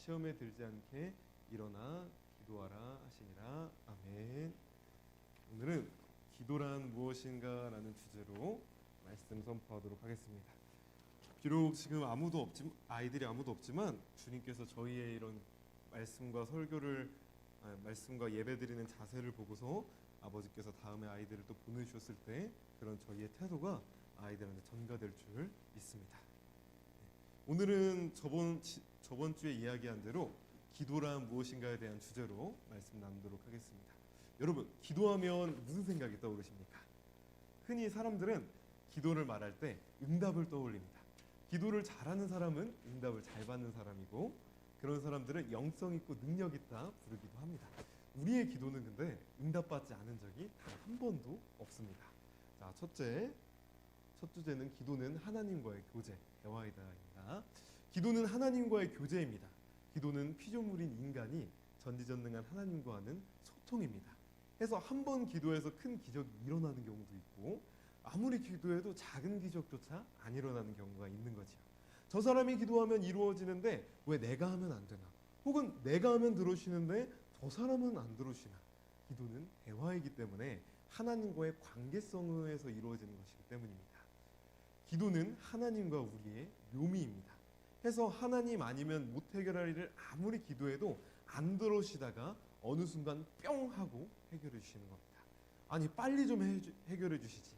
시험에 들지 않게 일어나 기도하라 하시니라. 아멘. 오늘은 기도란 무엇인가 라는 주제로 말씀 선포하도록 하겠습니다. 비록 지금 아이들이 아무도 없지만 주님께서 저희의 이런 말씀과 말씀과 예배드리는 자세를 보고서 아버지께서 다음에 아이들을 또 보내주셨을 때 그런 저희의 태도가 아이들한테 전가될 줄 믿습니다. 오늘은 저번 주에 이야기한 대로 기도란 무엇인가에 대한 주제로 말씀 나누도록 하겠습니다. 여러분, 기도하면 무슨 생각이 떠오르십니까? 흔히 사람들은 기도를 말할 때 응답을 떠올립니다. 기도를 잘하는 사람은 응답을 잘 받는 사람이고, 그런 사람들은 영성 있고 능력 있다 부르기도 합니다. 우리의 기도는 근데 응답받지 않은 적이 단 한 번도 없습니다. 자, 첫 주제는 기도는 하나님과의 교제, 대화이다입니다. 기도는 하나님과의 교제입니다. 기도는 피조물인 인간이 전지전능한 하나님과 하는 소통입니다. 해서 한 번 기도해서 큰 기적이 일어나는 경우도 있고, 아무리 기도해도 작은 기적조차 안 일어나는 경우가 있는 거죠. 저 사람이 기도하면 이루어지는데 왜 내가 하면 안 되나? 혹은 내가 하면 들어주시는데 저 사람은 안 들어주시나? 기도는 대화이기 때문에 하나님과의 관계성에서 이루어지는 것이기 때문입니다. 기도는 하나님과 우리의 묘미입니다. 해서 하나님 아니면 못 해결할 일을 아무리 기도해도 안 들어오시다가 어느 순간 뿅 하고 해결해 주시는 겁니다. 아니, 빨리 좀 해결해 주시지.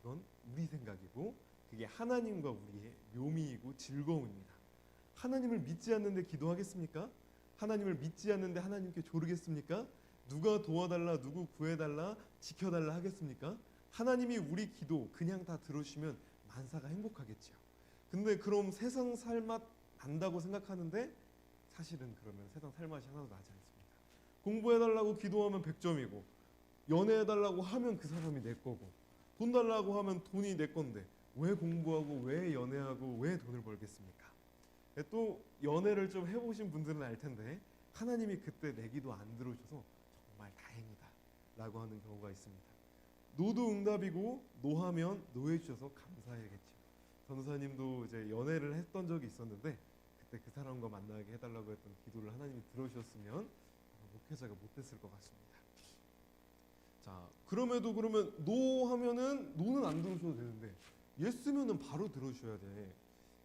그건 우리 생각이고 그게 하나님과 우리의 묘미이고 즐거움입니다. 하나님을 믿지 않는데 기도하겠습니까? 하나님을 믿지 않는데 하나님께 조르겠습니까? 누가 도와달라, 누구 구해달라, 지켜달라 하겠습니까? 하나님이 우리 기도 그냥 다 들어주시면 만사가 행복하겠죠. 근데 그럼 세상 살맛 난다고 생각하는데 사실은 그러면 세상 살맛이 하나도 나지 않습니다. 공부해달라고 기도하면 100점이고, 연애해달라고 하면 그 사람이 내 거고, 돈 달라고 하면 돈이 내 건데 왜 공부하고 왜 연애하고 왜 돈을 벌겠습니까? 또 연애를 좀 해보신 분들은 알 텐데 하나님이 그때 내 기도 안 들어주셔서 정말 다행이다 라고 하는 경우가 있습니다. 노도 응답이고 노하면 노해 주셔서 감사해야겠죠. 전도사님도 이제 연애를 했던 적이 있었는데 그때 그 사람과 만나게 해달라고 했던 기도를 하나님이 들어주셨으면 목회자가 못됐을 것 같습니다. 자, 그러면 노 하면은 노는 안 들어주셔도 되는데 예스면은 바로 들어주셔야 돼.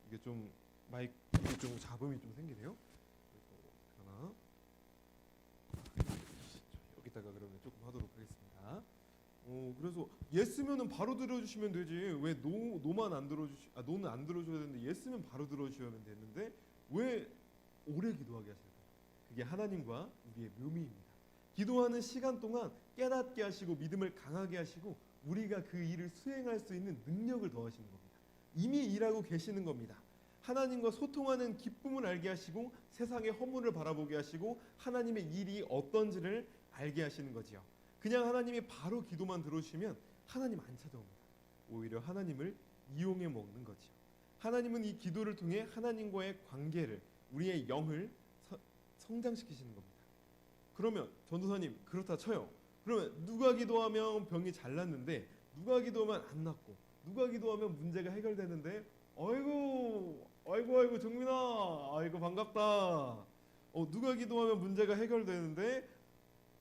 이게 좀 마이크 좀 잡음이 좀 생기네요. 하나 여기다가 그러면 조금 하도록 하겠습니다. 그래서 예스면은 바로 들어주시면 되지. 왜 노만 안 노는 안 들어줘야 되는데 예스면 바로 들어주셔야 되는데 왜 오래 기도하게 하실까요? 그게 하나님과 우리의 묘미입니다. 기도하는 시간 동안 깨닫게 하시고 믿음을 강하게 하시고 우리가 그 일을 수행할 수 있는 능력을 더하시는 겁니다. 이미 일하고 계시는 겁니다. 하나님과 소통하는 기쁨을 알게 하시고 세상의 허물을 바라보게 하시고 하나님의 일이 어떤지를 알게 하시는 거지요. 그냥 하나님이 바로 기도만 들어주시면 하나님 안 찾아옵니다. 오히려 하나님을 이용해 먹는 거지요. 하나님은 이 기도를 통해 하나님과의 관계를, 우리의 영을 성장시키시는 겁니다. 그러면 전도사님, 그렇다 쳐요. 그러면 누가 기도하면 병이 잘 낫는데 누가 기도하면 안 낫고 누가 기도하면 문제가 해결되는데 아이고 정민아, 아이고 반갑다. 누가 기도하면 문제가 해결되는데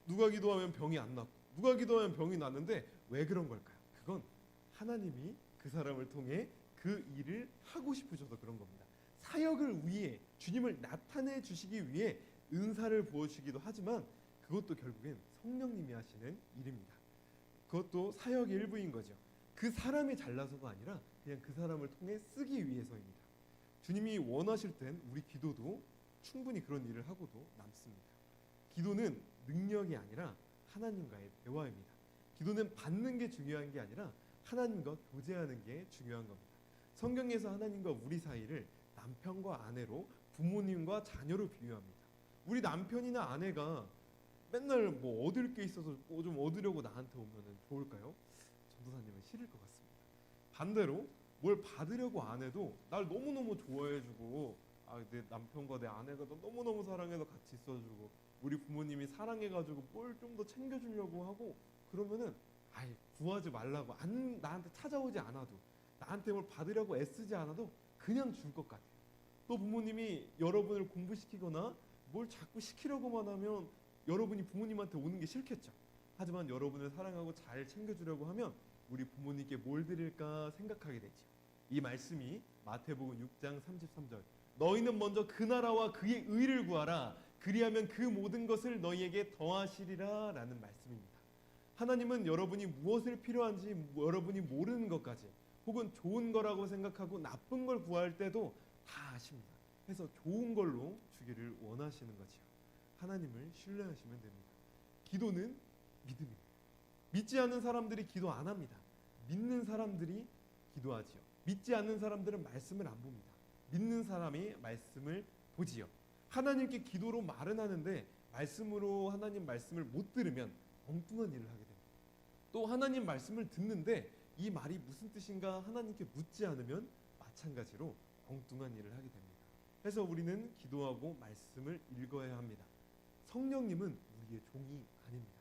누가 기도하면 병이 안 낫고 누가 기도하면 병이 낫는데 왜 그런 걸까요? 그건 하나님이 그 사람을 통해 그 일을 하고 싶으셔서 그런 겁니다. 사역을 위해 주님을 나타내 주시기 위해 은사를 부어주시기도 하지만 그것도 결국엔 성령님이 하시는 일입니다. 그것도 사역의 일부인 거죠. 그 사람이 잘나서가 아니라 그냥 그 사람을 통해 쓰기 위해서입니다. 주님이 원하실 땐 우리 기도도 충분히 그런 일을 하고도 남습니다. 기도는 능력이 아니라 하나님과의 대화입니다. 기도는 받는 게 중요한 게 아니라 하나님과 교제하는 게 중요한 겁니다. 성경에서 하나님과 우리 사이를 남편과 아내로, 부모님과 자녀로 비유합니다. 우리 남편이나 아내가 맨날 뭐 얻을 게 있어서 좀 얻으려고 나한테 오면 좋을까요? 전도사님은 싫을 것 같습니다. 반대로 뭘 받으려고 안 해도 날 너무너무 좋아해주고, 내 남편과 내 아내가 너 너무너무 사랑해서 같이 있어주고, 우리 부모님이 사랑해가지고 뭘 좀 더 챙겨주려고 하고, 그러면은 구하지 말라고, 나한테 찾아오지 않아도, 나한테 뭘 받으려고 애쓰지 않아도 그냥 줄 것 같아요. 또 부모님이 여러분을 공부시키거나 뭘 자꾸 시키려고만 하면 여러분이 부모님한테 오는 게 싫겠죠. 하지만 여러분을 사랑하고 잘 챙겨주려고 하면 우리 부모님께 뭘 드릴까 생각하게 되죠. 이 말씀이 마태복음 6장 33절, 너희는 먼저 그 나라와 그의 의를 구하라, 그리하면 그 모든 것을 너희에게 더하시리라 라는 말씀입니다. 하나님은 여러분이 무엇을 필요한지 여러분이 모르는 것까지, 혹은 좋은 거라고 생각하고 나쁜 걸 구할 때도 다 아십니다. 그래서 좋은 걸로 주기를 원하시는 거지요. 하나님을 신뢰하시면 됩니다. 기도는 믿음입니다. 믿지 않는 사람들이 기도 안 합니다. 믿는 사람들이 기도하지요. 믿지 않는 사람들은 말씀을 안 봅니다. 믿는 사람이 말씀을 보지요. 하나님께 기도로 말은 하는데 말씀으로 하나님 말씀을 못 들으면 엉뚱한 일을 하게 됩니다. 또 하나님 말씀을 듣는데 이 말이 무슨 뜻인가 하나님께 묻지 않으면 마찬가지로 엉뚱한 일을 하게 됩니다. 그래서 우리는 기도하고 말씀을 읽어야 합니다. 성령님은 우리의 종이 아닙니다.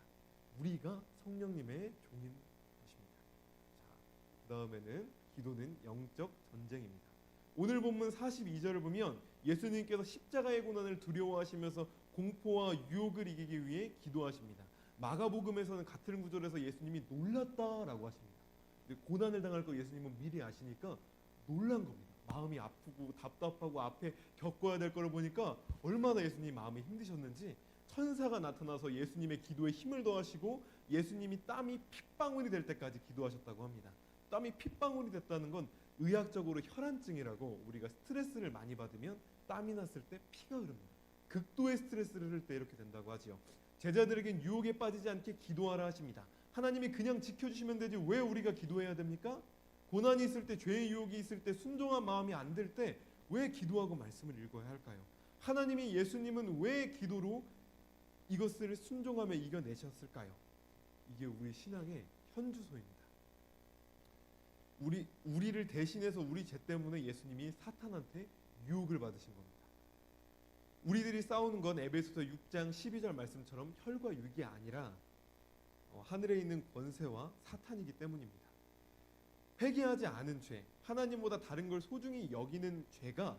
우리가 성령님의 종인 것입니다. 자, 그 다음에는 기도는 영적 전쟁입니다. 오늘 본문 42절을 보면 예수님께서 십자가의 고난을 두려워하시면서 공포와 유혹을 이기기 위해 기도하십니다. 마가복음에서는 같은 구절에서 예수님이 놀랐다라고 하십니다. 근데 고난을 당할 거 예수님은 미리 아시니까 놀란 겁니다. 마음이 아프고 답답하고 앞에 겪어야 될 거를 보니까 얼마나 예수님 마음이 힘드셨는지 천사가 나타나서 예수님의 기도에 힘을 더하시고 예수님이 땀이 핏방울이 될 때까지 기도하셨다고 합니다. 땀이 핏방울이 됐다는 건 의학적으로 혈안증이라고, 우리가 스트레스를 많이 받으면 땀이 났을 때 피가 흐릅니다. 극도의 스트레스를 흐를 때 이렇게 된다고 하지요. 제자들에겐 유혹에 빠지지 않게 기도하라 하십니다. 하나님이 그냥 지켜주시면 되지 왜 우리가 기도해야 됩니까? 고난이 있을 때, 죄의 유혹이 있을 때, 순종한 마음이 안 들 때 왜 기도하고 말씀을 읽어야 할까요? 하나님이, 예수님은 왜 기도로 이것을 순종하며 이겨내셨을까요? 이게 우리 신앙의 현주소입니다. 우리를 대신해서 우리 죄 때문에 예수님이 사탄한테 유혹을 받으신 겁니다. 우리들이 싸우는 건 에베소서 6장 12절 말씀처럼 혈과 육이 아니라 하늘에 있는 권세와 사탄이기 때문입니다. 회개하지 않은 죄, 하나님보다 다른 걸 소중히 여기는 죄가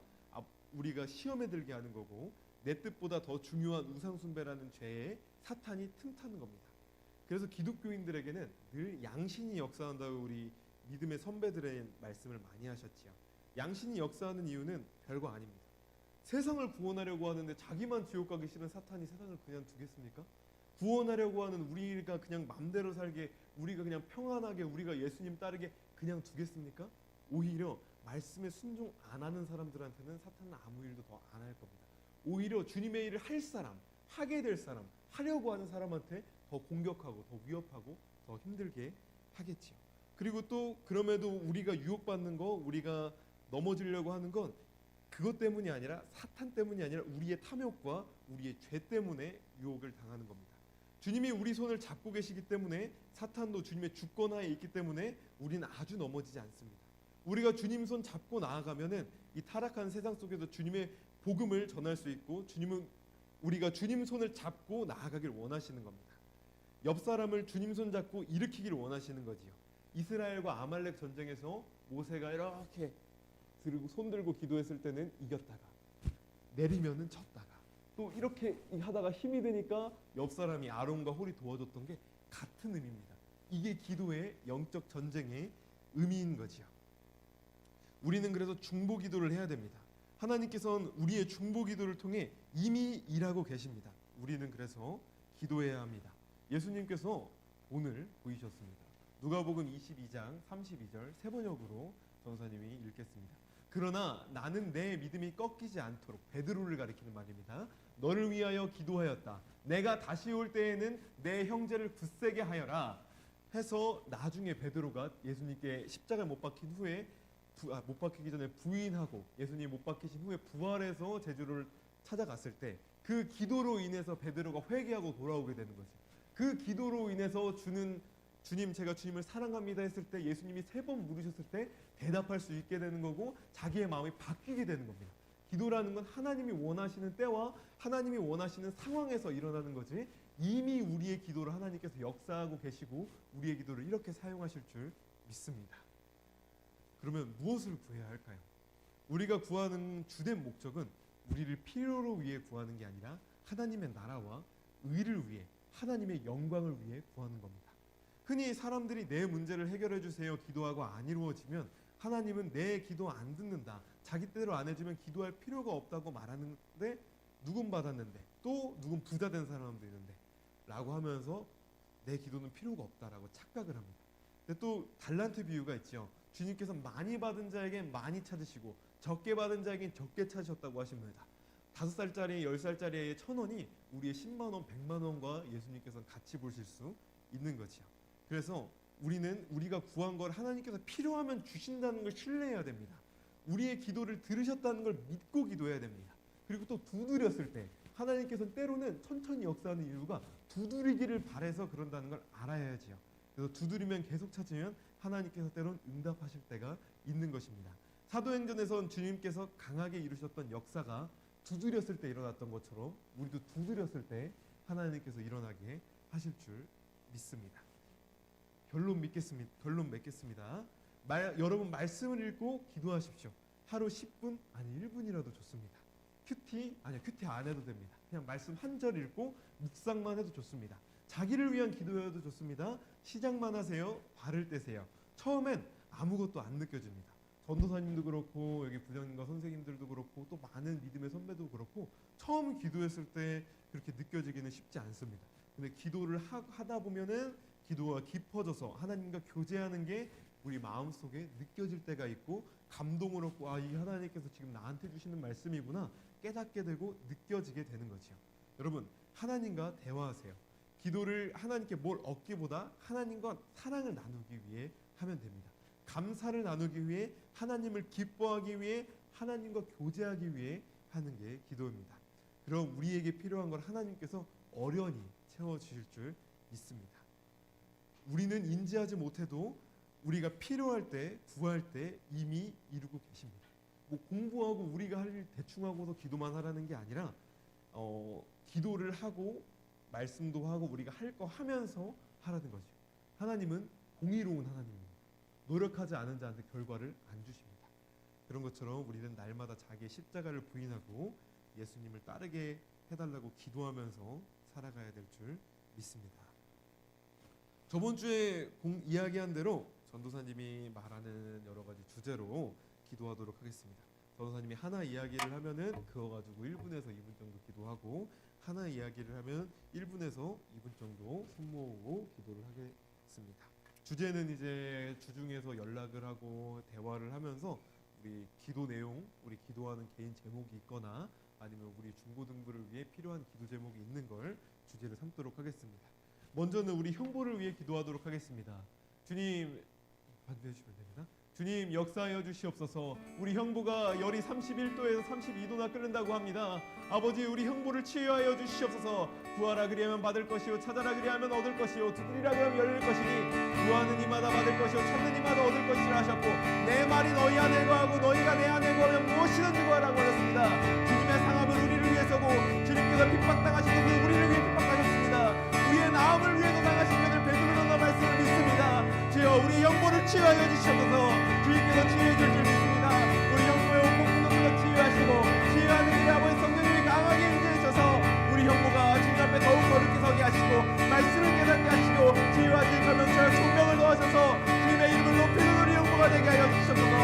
우리가 시험에 들게 하는 거고, 내 뜻보다 더 중요한 우상숭배라는 죄에 사탄이 틈타는 겁니다. 그래서 기독교인들에게는 늘 양신이 역사한다고 우리 믿음의 선배들의 말씀을 많이 하셨지요. 양신이 역사하는 이유는 별거 아닙니다. 세상을 구원하려고 하는데 자기만 지옥 가기 싫은 사탄이 세상을 그냥 두겠습니까? 구원하려고 하는 우리가 그냥 맘대로 살게, 우리가 그냥 평안하게, 우리가 예수님 따르게 그냥 두겠습니까? 오히려 말씀에 순종 안 하는 사람들한테는 사탄은 아무 일도 더 안 할 겁니다. 오히려 주님의 일을 할 사람, 하게 될 사람, 하려고 하는 사람한테 더 공격하고 더 위협하고 더 힘들게 하겠지요. 그리고 또 그럼에도 우리가 유혹받는 거, 우리가 넘어지려고 하는 건 그것 때문이 아니라, 사탄 때문이 아니라 우리의 탐욕과 우리의 죄 때문에 유혹을 당하는 겁니다. 주님이 우리 손을 잡고 계시기 때문에, 사탄도 주님의 주권하에 있기 때문에 우리는 아주 넘어지지 않습니다. 우리가 주님 손 잡고 나아가면은 이 타락한 세상 속에서 주님의 복음을 전할 수 있고, 우리가 주님 손을 잡고 나아가길 원하시는 겁니다. 옆 사람을 주님 손 잡고 일으키기를 원하시는 거지요. 이스라엘과 아말렉 전쟁에서 모세가 이렇게 손 들고 기도했을 때는 이겼다가, 내리면은 졌다가, 또 이렇게 하다가 힘이 드니까 옆 사람이 아론과 홀이 도와줬던 게 같은 의미입니다. 이게 기도의 영적 전쟁의 의미인 거지요. 우리는 그래서 중보 기도를 해야 됩니다. 하나님께서는 우리의 중보 기도를 통해 이미 일하고 계십니다. 우리는 그래서 기도해야 합니다. 예수님께서 오늘 보이셨습니다. 누가복음 22장 32절 세 번역으로 전사님이 읽겠습니다. 그러나 나는 내 믿음이 꺾이지 않도록, 베드로를 가리키는 말입니다. 너를 위하여 기도하였다. 내가 다시 올 때에는 내 형제를 굳세게 하여라 해서, 나중에 베드로가 예수님께 십자가에 못 박힌 후에 못 박히기 전에 부인하고 예수님 못 박히신 후에 부활해서 제주를 찾아갔을 때 그 기도로 인해서 베드로가 회개하고 돌아오게 되는 거죠. 그 기도로 인해서 주님, 제가 주님을 사랑합니다 했을 때 예수님이 3번 물으셨을 때 대답할 수 있게 되는 거고, 자기의 마음이 바뀌게 되는 겁니다. 기도라는 건 하나님이 원하시는 때와 하나님이 원하시는 상황에서 일어나는 거지, 이미 우리의 기도를 하나님께서 역사하고 계시고 우리의 기도를 이렇게 사용하실 줄 믿습니다. 그러면 무엇을 구해야 할까요? 우리가 구하는 주된 목적은 우리를 필요로 위해 구하는 게 아니라 하나님의 나라와 의를 위해, 하나님의 영광을 위해 구하는 겁니다. 흔히 사람들이 내 문제를 해결해 주세요 기도하고 안 이루어지면 하나님은 내 기도 안 듣는다, 자기 뜻대로 안 해주면 기도할 필요가 없다고 말하는데 누군 받았는데 또 누군 부자 된 사람도 있는데 라고 하면서 내 기도는 필요가 없다라고 착각을 합니다. 근데 또 달란트 비유가 있죠. 주님께서 많이 받은 자에게 많이 찾으시고 적게 받은 자에게 적게 찾으셨다고 하십니다. 5살짜리 10살짜리의 1,000원이 우리의 10만 원 100만 원과 예수님께서는 같이 보실 수 있는 거지요. 그래서 우리는 우리가 구한 걸 하나님께서 필요하면 주신다는 걸 신뢰해야 됩니다. 우리의 기도를 들으셨다는 걸 믿고 기도해야 됩니다. 그리고 또 두드렸을 때 하나님께서는 때로는 천천히 역사하는 이유가 두드리기를 바라서 그런다는 걸 알아야지요. 그래서 두드리면 계속 찾으면 하나님께서 때로는 응답하실 때가 있는 것입니다. 사도행전에선 주님께서 강하게 이루셨던 역사가 두드렸을 때 일어났던 것처럼 우리도 두드렸을 때 하나님께서 일어나게 하실 줄 믿습니다. 결론 맺겠습니다. 여러분 말씀을 읽고 기도하십시오. 하루 10분 아니 1분이라도 좋습니다. 큐티 안 해도 됩니다. 그냥 말씀 한 절 읽고 묵상만 해도 좋습니다. 자기를 위한 기도여도 좋습니다. 시작만 하세요. 발을 떼세요. 처음엔 아무것도 안 느껴집니다. 전도사님도 그렇고 여기 부장님과 선생님들도 그렇고 또 많은 믿음의 선배도 그렇고 처음 기도했을 때 그렇게 느껴지기는 쉽지 않습니다. 근데 기도를 하다 보면은 기도가 깊어져서 하나님과 교제하는 게 우리 마음속에 느껴질 때가 있고 감동을 얻고 이 하나님께서 지금 나한테 주시는 말씀이구나 깨닫게 되고 느껴지게 되는 거죠. 여러분 하나님과 대화하세요. 기도를 하나님께 뭘 얻기보다 하나님과 사랑을 나누기 위해 하면 됩니다. 감사를 나누기 위해 하나님을 기뻐하기 위해 하나님과 교제하기 위해 하는 게 기도입니다. 그럼 우리에게 필요한 걸 하나님께서 어련히 채워주실 줄 믿습니다. 우리는 인지하지 못해도 우리가 필요할 때 구할 때 이미 이루고 계십니다. 뭐 공부하고 우리가 할 일 대충 하고서 기도만 하라는 게 아니라 기도를 하고 말씀도 하고 우리가 할 거 하면서 하라는 거죠. 하나님은 공의로운 하나님입니다. 노력하지 않은 자한테 결과를 안 주십니다. 그런 것처럼 우리는 날마다 자기의 십자가를 부인하고 예수님을 따르게 해달라고 기도하면서 살아가야 될 줄 믿습니다. 저번 주에 이야기한 대로 전도사님이 말하는 여러 가지 주제로 기도하도록 하겠습니다. 전도사님이 하나 이야기를 하면은 그거 가지고 1분에서 2분 정도 기도하고 하나 이야기를 하면 1분에서 2분 정도 손 모으고 기도를 하겠습니다. 주제는 이제 주중에서 연락을 하고 대화를 하면서 우리 기도 내용, 우리 기도하는 개인 제목이 있거나 아니면 우리 중고등부를 위해 필요한 기도 제목이 있는 걸 주제를 삼도록 하겠습니다. 먼저는 우리 형부를 위해 기도하도록 하겠습니다. 주님, 반대해 주시면 됩니다. 주님 역사하여 주시옵소서. 우리 형부가 열이 31도에서 32도나 끓는다고 합니다. 아버지 우리 형부를 치유하여 주시옵소서. 구하라 그리하면 받을 것이요 찾아라 그리하면 얻을 것이요 두드리라 그리하면 열릴 것이니 구하는 이마다 받을 것이요 찾는 이마다 얻을 것이라 하셨고 내 말이 너희 안에 거하고 너희가 내 안에 거하면 무엇이든지 구하라고 하셨습니다. 주님의 상함은 우리를 위해서고 주님께서 핍박당하신 것은 우리를 위해 핍박하셨습니다. 우리의 나음을 위해서 당하신 것을 베드로가 말씀을 믿습니다. 주여 우리 형부를 치유하여 주시옵소서. 주님께서 치유해 줄 믿습니다. 우리 형부의 온몸 근육도 치유하시고 치유하는 일에 아버지 성령님이 강하게 임재해 주셔서 우리 형부가 주님 앞에 더욱 거룩히 서게 하시고 말씀을 깨닫게 하시고 치유하실 가면서 총명을 더하셔서 주님의 이름을 높이는 우리 형부가 되게 하여 주시옵소서.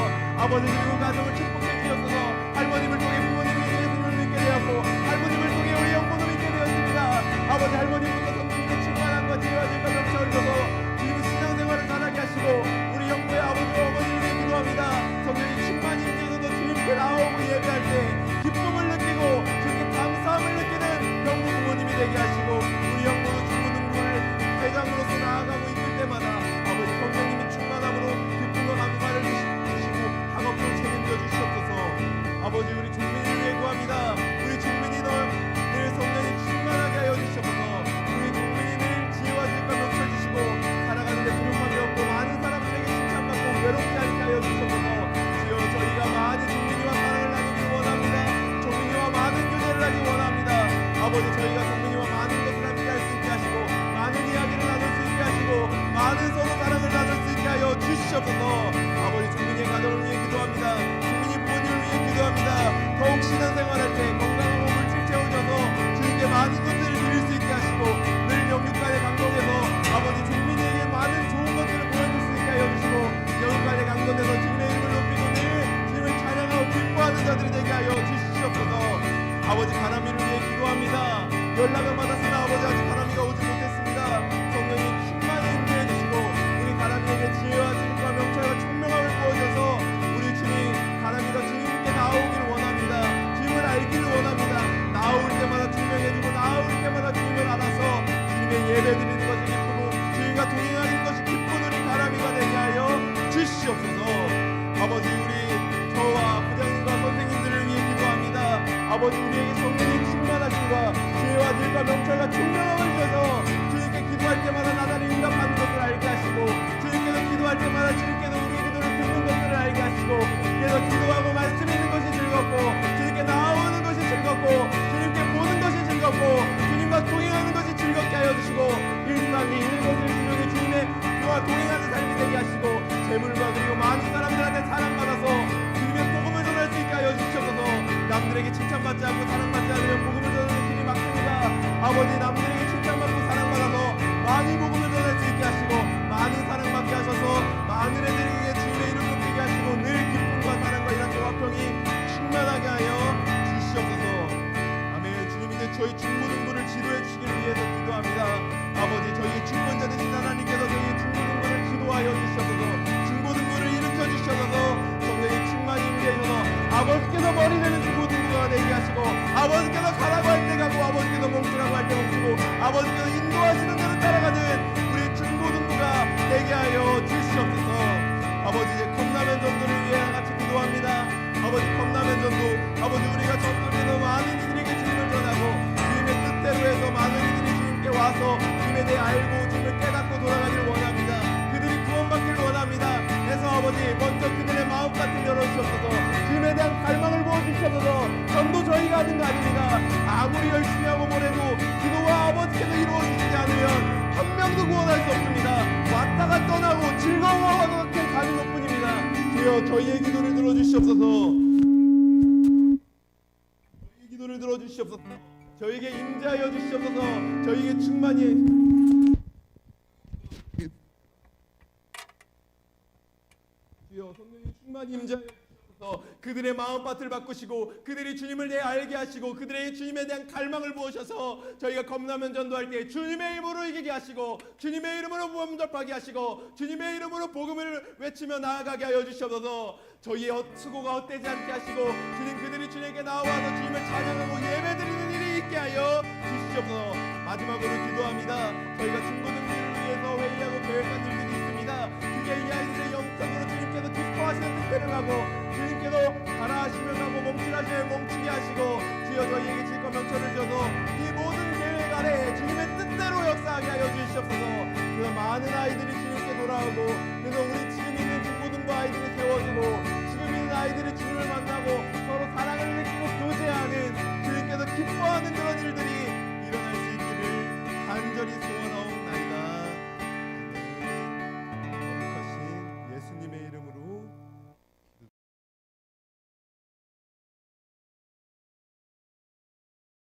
아버지 그리고 가정을 축복해 주옵소서. 할머님을 통해 부모님이 예수님을 믿게 되었고 할머님을 통해 우리 형부도 믿게 되었습니다. 아버지 할머님부터 성령님의 충만함과 치유하실 가면서 주셔서 주님이 신앙생활을 잘하게 하시고 우리 형부의 아버지와 어머니를 위해 기도합니다. 성령이 충만히 임재해서도 주님께 나오고 예배할 때 기쁨을 느끼고 주님께 감사함을 느끼는 형부 부모님이 되게 하시고 우리 형부는 중고등부를 회장으로서 나아가고 있을 때마다 아버지 성령님이 충만함으로 기쁨과 감사를 주시고 학업도 책임져 주시옵소서. 아버지 우리 중민이를 위해 구합니다. 우리 중민이 늘 성령이 충만하게 하여 주시옵소서. 우리 중민이 늘 지혜와 질과 넘쳐주시고 살아가는데 부족함이 없고 많은 사람들에게 칭찬받고 외롭지 않게 하여 주시옵소서. 주여 저희가 많이 중민이와 사랑을 나누기 원합니다. 종민이와 많은 교제를 하기 원합니다. 아버지 저희가 종민이와 많은 것을 함께 할 수 있게 하시고 많은 이야기를 나눌 수 있게 하시고 많은 서로 사랑을 나눌 수 있게 하여 주시옵소서. 아버지 종민이의 가정을 위해 기도합니다. 종민이 부모님을 위해 기도합니다. 더욱 신앙생활할 때 건강한 몸을 채워줘서 주님께 많은 것들을 드릴 수 있게 하시고 늘 영육간의 강동에서 아버지 국민에게 많은 좋은 것들을 보여줄 수 있게 하여 주시고 영육간의 강동에서 주님의 이름을 높이고 늘 주님을 찬양하고 기뻐하는 자들이 되게 하여 주시옵소서. 아버지 가람이를 위해 기도합니다. 연락을 받았으나 아버지 아직 가람이가 오지 못했습니다. 성령이 충만히 임재해 주시고 우리 가람이에게 지혜와 지식과 명철과 총명함을 부어줘서 우리 주님 가람이가 주님께 나오기를 원합니다. 주님을 알기를 원합니다. 나올 때마다 투명해지고 나올 때마다 주님을 알아서 주님의 예배 드리는 것이 기쁘고 주님과 동행하는 것이 기쁜 우리 가람이가 되게 하여 주시옵소서. 아버지 우리 저와 부장님과 선생님들을 위해 기도합니다. 아버지 우리에게 성령의 충만하심과 지혜와 지식과 명철과 총명함을 주셔서 주님께 기도할 때마다 나날이 응답하는 것을 알게 하시고 주님께서 기도할 때마다 주님께서 우리의 기도를 듣는 것들을 알게 하시고 그래서 기도하고 말씀 읽는 것이 즐겁고 주님께 나오는 것이 즐겁고 주님께 보는 것이 즐겁고 주님과 동행하는 것이 즐겁게 하여 주시고 일상이 일것을 주님의 주님의 그와 동행하는 삶이 되게 하시고 재물과 그리고 많은 사람들한테 사랑받아서 주님의 복음을 전할 수 있게 하여 주시옵소서. 남들에게 칭찬받지 않고 사랑받지 않으면 복음을 전하는 길이 막힙니다. 아버지 남들에게 칭찬받고 사랑받아서 많이 복음을 전할 수 있게 하시고 많은 사랑받게 하셔서 많은 애들에게 주님의 이름 높이게 하시고 늘 기쁨과 사랑과 이런 조화평이 충만하게 하여 주시옵소서. 아멘. 주님 이제 저희 중고등부를 지도해 주시기를 위해서 기도합니다. 아버지 저희의 중보자 되신 하나님께서 저희의 중고등부를 지도하여 주시옵소서. 중고등부를 일으켜 주시옵소서. 성령의 충만히 임재하셔서 아버지께서 머리 되는 중고등부가 되게 하시고 아버지께서 가라고 할 때 가고 아버지께서 멈추라고 할 때 멈추고 아버지께서 인도하시는 대로 따라가는 우리 중고등부가 되게 하여 주시옵소서. 아버지 이제 컵라면 전도를 위해 같이 기도합니다. 아버지 컵라면 전도 아버지 우리가 전도에서 많은 이들에게 주님을 전하고 주님의 뜻대로 해서 많은 이들이 주님께 와서 주님에 대해 알고 주님을 깨닫고 돌아가기를 원합니다. 그들이 구원받기를 원합니다. 그래서 아버지 먼저 그들의 마음같은 열어주셔서 주님에 대한 갈망을 부어주셔서 전도 저희가 하는 거 아닙니다. 아무리 열심히 하고 뭐래도 기도가 아버지께서 이루어지지 않으면 한 명도 구원할 수 없습니다. 왔다가 떠나고 즐거워하고 가는 것뿐입니다. 주여 저희의 기도를 들어주시옵소서. 저희의 기도를 들어주시옵소서. 저희에게 임재하여 주시옵소서. 저희에게 충만히 주여 성령이 충만히 임재하여 그들의 마음밭을 바꾸시고 그들이 주님을 내 알게 하시고 그들에게 주님에 대한 갈망을 부으셔서 저희가 컵라면 전도할 때 주님의 이름으로 이기게 하시고 주님의 이름으로 범접하게 하시고 주님의 이름으로 복음을 외치며 나아가게 하여 주시옵소서. 저희의 수고가 헛되지 않게 하시고 주님 그들이 주님께 나와서 주님을 찬양하고 예배드리는 일이 있게 하여 주시옵소서. 마지막으로 기도합니다. 저희가 중고등부를 위해서 회의하고 계획한 일들이 있습니다. 그게 이 아이들의 영적으로 주님께서 기뻐하시는 뜻대로 하고 주님께서 가라 하시면 가고 멈추라 하시면 멈추게 하시고 주여 저희에게 질과 명철을 주셔서 이 모든 계획 아래 주님의 뜻대로 역사하게 하여 주시옵소서. 그래서 많은 아이들이 주님께 돌아오고 그래서 우리 지금 있는 중고등부 아이들이 세워지고 지금 있는 아이들이 주님을 만나고 서로 사랑을 느끼고 교제하는 주님께서 기뻐하는 그런 일들이 일어날 수 있기를 간절히 소원합니다.